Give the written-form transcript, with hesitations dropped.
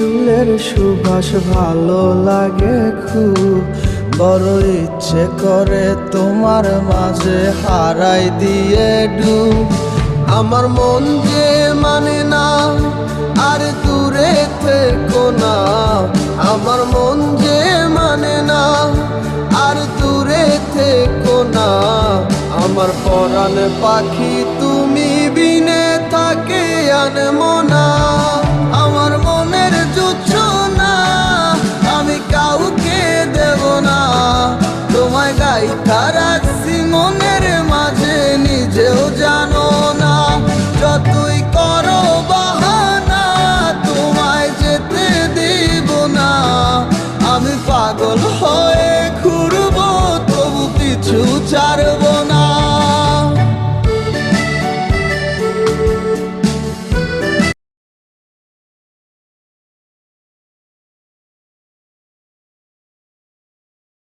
চুলের সুবাস ভালো লাগে খুব, বড় ইচ্ছে করে তোমার মাঝে হারাই দিয়ে ডুব। আমার মন যে মানে না আর দূরে থেকো না, আমার মন যে মানে না আর দূরে থেকো না। আমার পরাণ পাখি তুমি বিনে থাকে আনমনে।